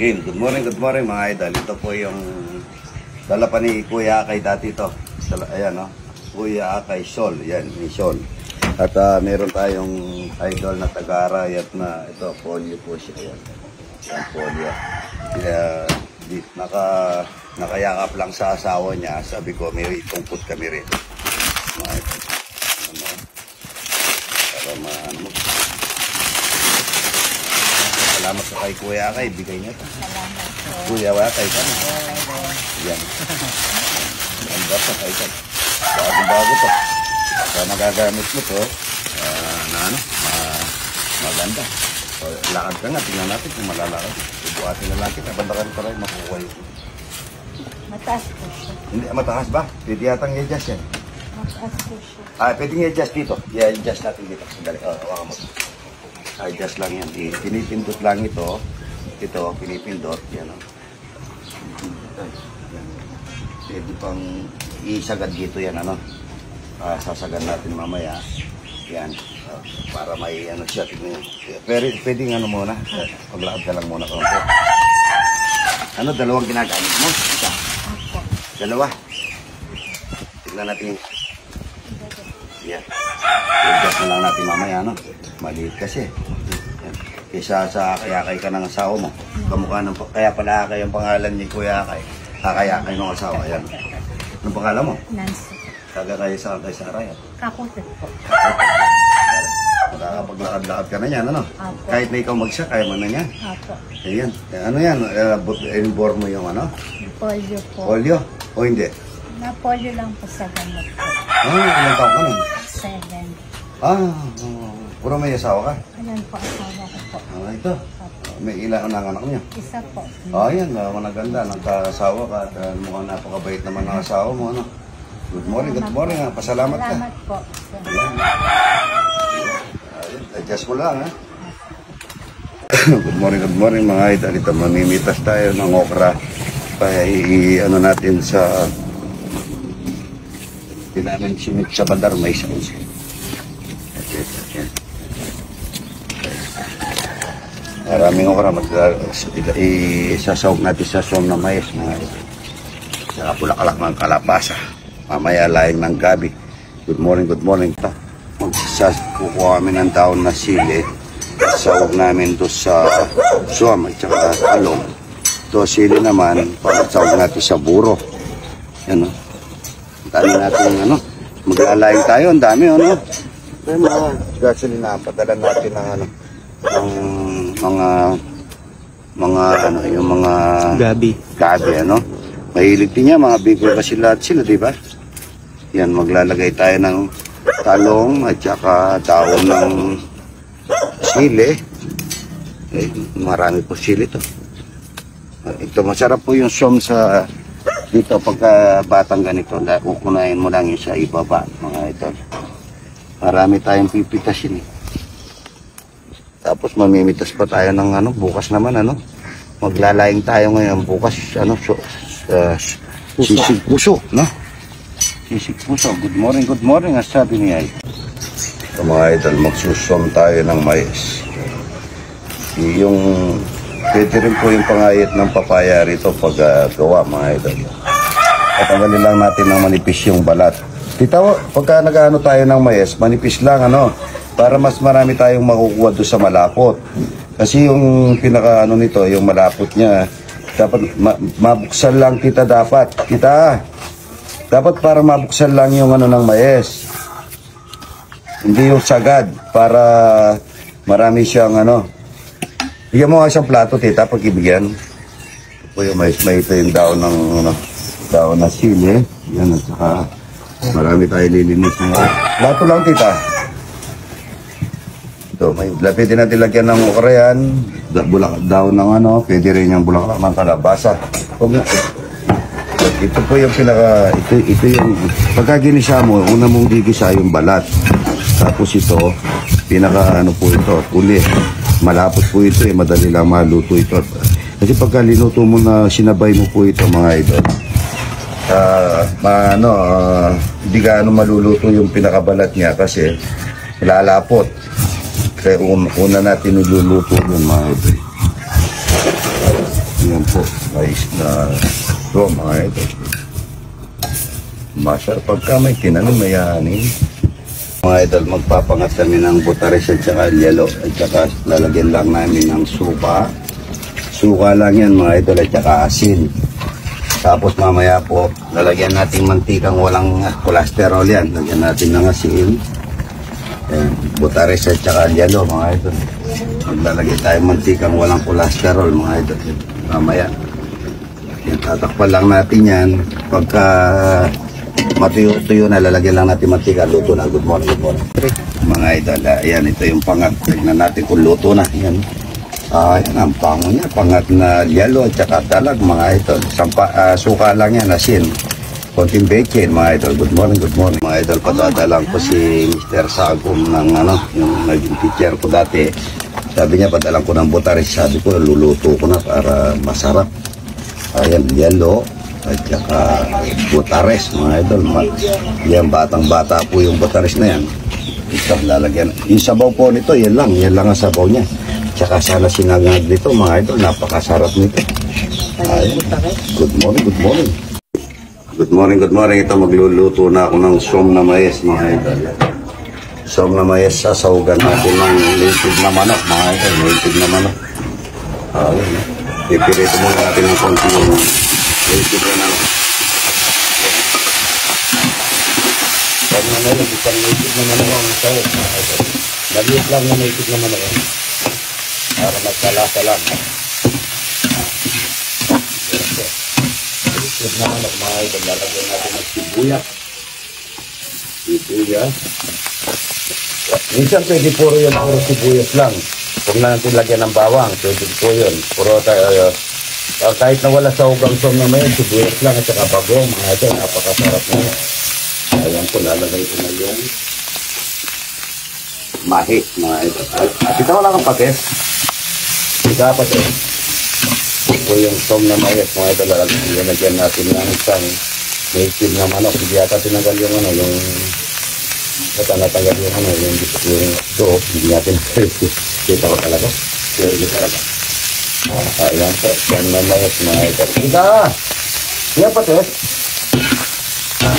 Good morning mga idol. Ito po yung dala pa ni Kuya Akay dati ito. Ayan o, Kuya Akay Sol. Yan, ni Sol. At meron tayong idol na taga-arayat na ito, polio po siya. Yan, yan polio. Kaya nakayakap lang sa asawa niya. Sabi ko, may tungkot kami rin. Mga idol. Para maano. Salamat sa kay Kuya Akay, bigay niya ito. Salamat po. Kuya Akay ka na. Yan. Ang bata kay ka. Bago to. Kaya magagamit mo to, maganda. So, lakad ka nga, tingnan natin kung malalakad. Ibuhatin na lang kita, bandakan ka rin, makukuha yun. Mataas po siya. Hindi, mataas ba? Pwede yatang i-adjust yan. Mataas po siya. Pwede i-adjust dito. I-adjust natin dito. Sandali, hawakan mo. I-adjust lang yan. Pinipindot lang ito. Ito, pinipindot. Yan o. Pwede pang isagad dito yan, ano. Sasagad natin mamaya. Yan. Para may ano siya. Pero pwedeng ano muna. Paglakad ka lang muna. Ano, dalawang ginagamit mo? Isa. Dalawa. Tignan natin. Yan. I-adjust na lang natin mamaya, no? Maliit kasi. Yan. Kaysa sa Akay ka ng asawa mo. Kamukha ng, kaya pala Akay ang pangalan ni Kuya Akay. Akay ng asawa. Yan. Anong pangalan mo? Nancy. Kaga kayo sa Akay sa Arayat. Kaputit po. Makakapaglakad-lakad ka na yan, ano? Apo. Kahit na ikaw magsa, kaya mo na yan. Apo. Ayan. Ano yan? Inborn mo yung ano? Polio po. Polio? O hindi? Na-polio lang po sa gamot po. Ilang taon ka nun? 7. Puro may asawa ka? Ayan po asawa ko po. Ito. May ilan ang anak niya? Isa po. Ayan, maganda. Nagka-asawa ka at mukhang napakabait naman ng asawa mo, ano? Good morning. Pasalamat ka. Salamat po. Ayan. Adjust mo lang, ha? Good morning mga idol. Ito, mamimitas tayo ng okra. Kaya ano natin sa namin simit sa bandar, may isang. Maraming okra. Isasawag natin sa som na mais, mga idol. Saka bulaklak ng kalapasa. Mamaya laing ng gabi. Good morning. Kukuha kami ng daon na sili. Sawag namin to sa suam at saka talong. Ito sili naman, sawag natin sa buro. Yan o. Dami natin, ano, maglalayang tayo. Ang dami, ano. Kaya mga gasolina, padala natin ng, ano, yung mga gabi, ano. Mahilig din niya, mga bigol kasi lahat sila, di ba? Yan, maglalagay tayo ng talong at saka daon ng sili. Marami po sili to. Ito, masarap po yung som sa dito pagka batang ganito. Ukunayin mo lang yung sa ibaba, mga ito. Marami tayong pipitasin eh. Tapos mamimitas pa tayo ng ano, bukas naman ano. Maglalaying tayo ngayon bukas, ano, sisig puso, no? Sisig puso. Good morning, as sabi niya. So, mga idol, magsusom tayo ng mais. Yung pwede rin po yung pangayit ng papaya rito pag gawa, mga idol. Patanggalin lang natin ng manipis yung balat. Tita, pagka nag-ano tayo ng mais, manipis lang, ano, para mas marami tayong makukuha doon sa malapot. Kasi yung pinaka ano nito, yung malapot niya, dapat mabuksan lang kita dapat. Dapat para mabuksan lang yung ano ng mais. Hindi yung sagad para marami siyang ano. Bigyan mo nga isang plato, tita, pag ibigyan. Ito po yung mais, may ito yung daon ng ano, daon na sili. Yan, at saka marami tayo lilinis ng plato lang, tita. Ito, pwede natin lagyan ng okra yan. Daon ng ano, pwede rin yung bulaklak ng kalabasa. Ito po yung pinaka, ito yung, pagka ginisa mo, una mong gigisa yung balat. Tapos ito, pinaka ano po ito, uli. Malapot po ito eh, madali lang maluto ito. Kasi pagka linuto mo na sinabay mo po ito mga idol, hindi gaano maluluto yung pinakabalat niya kasi lalapot. Kaya una natin niluluto yung mga idol. po, mais na rom, mga idol. Masarap pagka may tinanong, may hanin. Mga idol, magpapangat kami ng butares at saka yelo at saka lalagyan lang namin ng suka. Suka lang yan mga idol at saka asin. Tapos mamaya po, lalagyan natin mantikang walang kolesterol yan. Lagyan natin ng asin. Ayan, butares at saka yelo mga idol. Maglalagay tayo mantikang walang kolesterol mga idol. Mamaya, yan, tatakpan lang natin yan. Pagka matuyo-tuyo na, lalagyan lang natin mantika, luto na. Good morning, good morning. Mga idol, ayan, ito yung pangat. Tignan natin kung luto na. Ayan. Ayan, ang pango niya. Pangat na yelo at saka talag, mga idol. Suka lang yan, asin. Konting bacon, mga idol. Good morning, good morning. Mga idol, padadalang ko si Mr. Sagum ng yung naging teacher ko dati. Sabi niya, padalang ko ng butaris. Sabi ko, luluto ko na para masarap. Ayan, yelo at saka butares mga idol. Yan, batang-bata po yung butares na yan. Ito, lalagyan. Yung sabaw po nito, yan lang ang sabaw niya. Tsaka sana sinangag nito mga idol, napakasarap nito. Ay, good morning, good morning. Good morning, good morning. Ito, magluluto na ako ng som na mais mga idol. Som na mais, sasawagan natin ng native na manok mga idol. Native na manok. Ayun, pipirito muna natin ng konti yung native na manok. Pag na meron, isang native na manok ang sawag mga idol. Maliit lang yung native na manok. Para magkalasa lang. Native na manok mga idol. Lalagyan natin ng sibuyas. Sibuyas. Minsan pwede puro sibuyas lang. Kung na natin lagyan ng bawang, pwede po yun. Puro tayo, kahit na wala sa ugang som na may sibuyas lang at saka bagong, mga ito, napakasarap na yun. Ayan po, lalagay ko na yung mahi, mga ito. At ito wala kang patis. Ito patis. Ito yung som na mais, mga ito, lalagyan natin ng isang native na manok. Hindi yata tinanggal yung yung natanggal yung ito, hindi natin kita ko talaga. Kita talaga. Ayan po, yan na mais mga ito. Kita! Yan patis.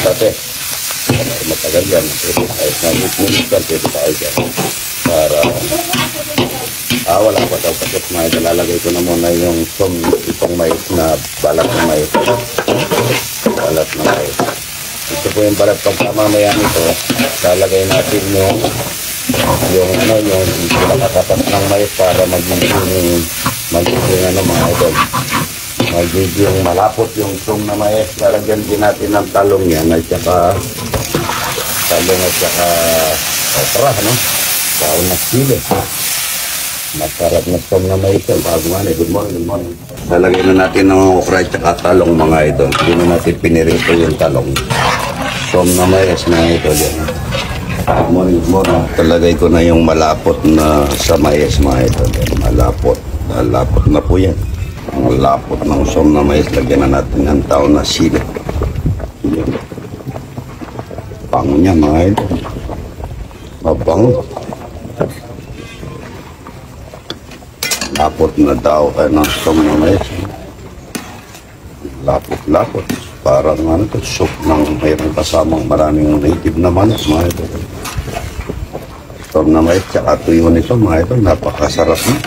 Patis. Matagal yan. Kahit na minutes kan, pwede tayo dyan. Para, wala pa daw patis mga ito. Lalagay ko na muna yung itong mais na balat na mais. Balat na mais. Ito po yung balat pang mamaya nito. Lalagay natin yung pinakatapat ng mais para magiging mga idol. Magiging malapot yung som na mais. Lalagyan din natin ng talong yan at saka okra, no? Baon na sili. Masarap na som na mais. Bago nga na, good morning, good morning. Lalagyan na natin ng okra at saka talong mga idol. Hindi na natin pinirito yung talong. Som na mais mga idol yan. Good morning, good morning. Talagay ko na yung malapot na sa mais mga idol. Malapot. Malapot na po yan. Ang lapot ng som na mais. Lagyan na natin ang taon na sili. Pango niya mga idol. Mabango. Lapot na daw ng som na mais. Lapot-lapot. Parang soup ng mayroong kasamang maraming native na manok mga idol. Som na mais tsaka tuyo nito mga idol. Napakasarap na.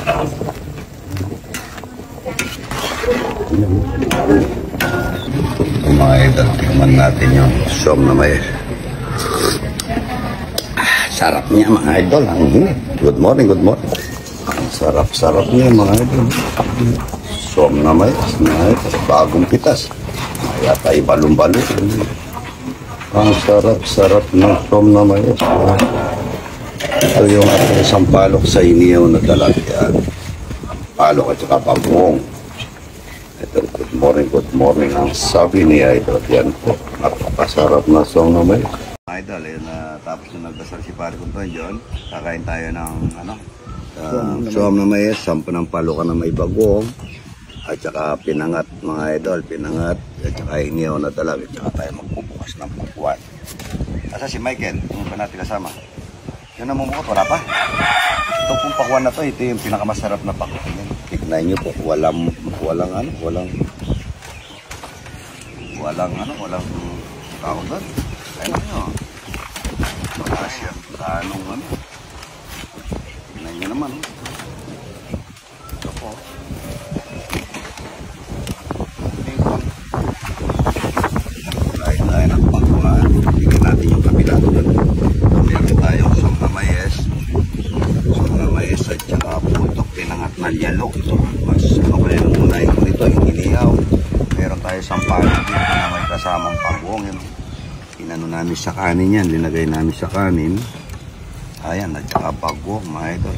Mga idol, tingnan natin yung som na mais. Sarap niya mga idol. Good morning, good morning. Ang sarap-sarap niya mga idol. Som na mais, mga idol. Bagong pitas. Yata ibalong-balong. Ang sarap-sarap ng som na mais. Ito yung ating isang palok sa iniyaw na talagyan. Palok at saka pagmong. Ito, good morning ang sabi ni Idol. Yan po, napakasarap na som na mais. Idol, tapos na nagdasal si Pare Kunton John. Kakain tayo ng som na mais, 10 ng palokan na may bagong. At saka pinangat mga idol, pinangat. At saka iniyaw na talaga. At saka tayo magbubukas ng pakuan. Asa si Michael, yung pa natin kasama. Yun ang mumukot, wala pa. Itong pong pakuan na to, ito yung pinakamasarap na pakuan. Tignan nyo po, walang tawag doon. Ayun nyo. Baka siya, anong ano. Tingnan nyo naman. Ito po. Lain-lain ang pangkuhaan. Tingnan natin yung kabila doon. Meron tayong sangkamayes. Sangkamayes at saka putok pinangat na yalo. Ito, mas okay nung muna yung ito, yung inihaw. Meron tayo sampalong dito na may kasamang pagbuong. Yun. Inano namin sa kanin yan. Linagay namin sa kanin. Ayan, at saka pagbuong, mga idol.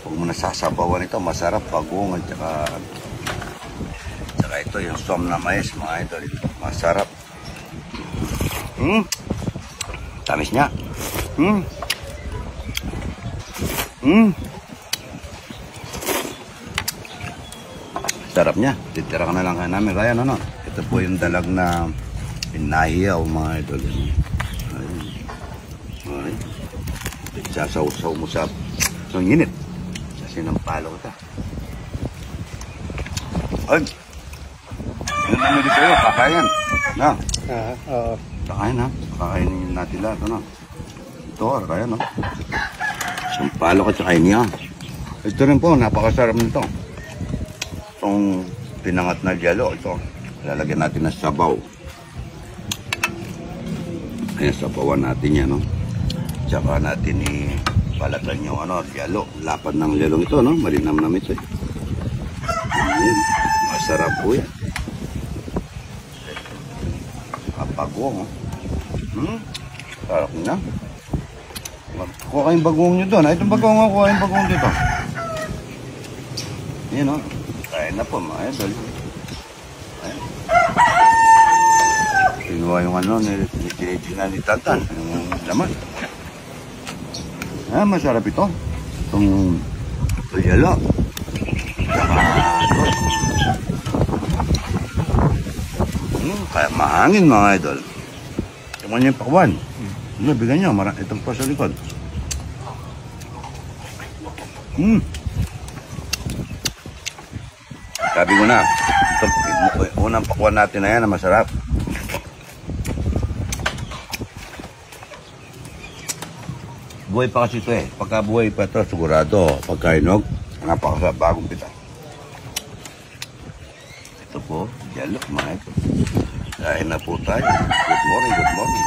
Huwag mo nasasabawan ito. Masarap pagbuong at saka ito yung som na mais, mga idol. Masarap. Tamis niya. Sarap niya. Titira ka na lang kayo namin. Kaya ano. Ito po yung dalag na pinahiyaw, mga idol. Ayun. Ayun. Sasaw-saw mo sa init. Kasi nampalo kita. Ay! Yan namin dito yun. Kakayan. Na. Oo. Kakain ha. Kakainin natin lahat. Ano? Ito, kakayan ha. Sampalo ka sa niya. Ito rin po, napakasarap nito. Itong pinangat na jalo, ito. Lalagyan natin ng sabaw. Ayan, sabawan natin yan, no? Tsaka natin balatan yung jalo. Lapad ng lalong ito, no? Malinam-nam ito, eh. Ayan. Masarap po yan. Kapagong, sarap na. Kuha kayong bagong nyo doon. Itong bagong ako, kuha kayong bagong dito. Yan o. Kaya na po, mga idol. Pinuha yung tinitingnan ni Tantan. Yung laman. Masarap ito. Itong yalo. Saka kaya mahangin, mga idol. Tingnan niyo yung pakwan. Bigyan nyo, itong pa sa likod. Sabi ko na, itong unang pakwan natin na yan na masarap. Buhay pa kasi ito eh. Pagka buhay pa ito, sigurado. Pagka inog, napakasarap bagong pita. Ito po, yalo, mga ito. Kain na po tayo. Good morning, good morning.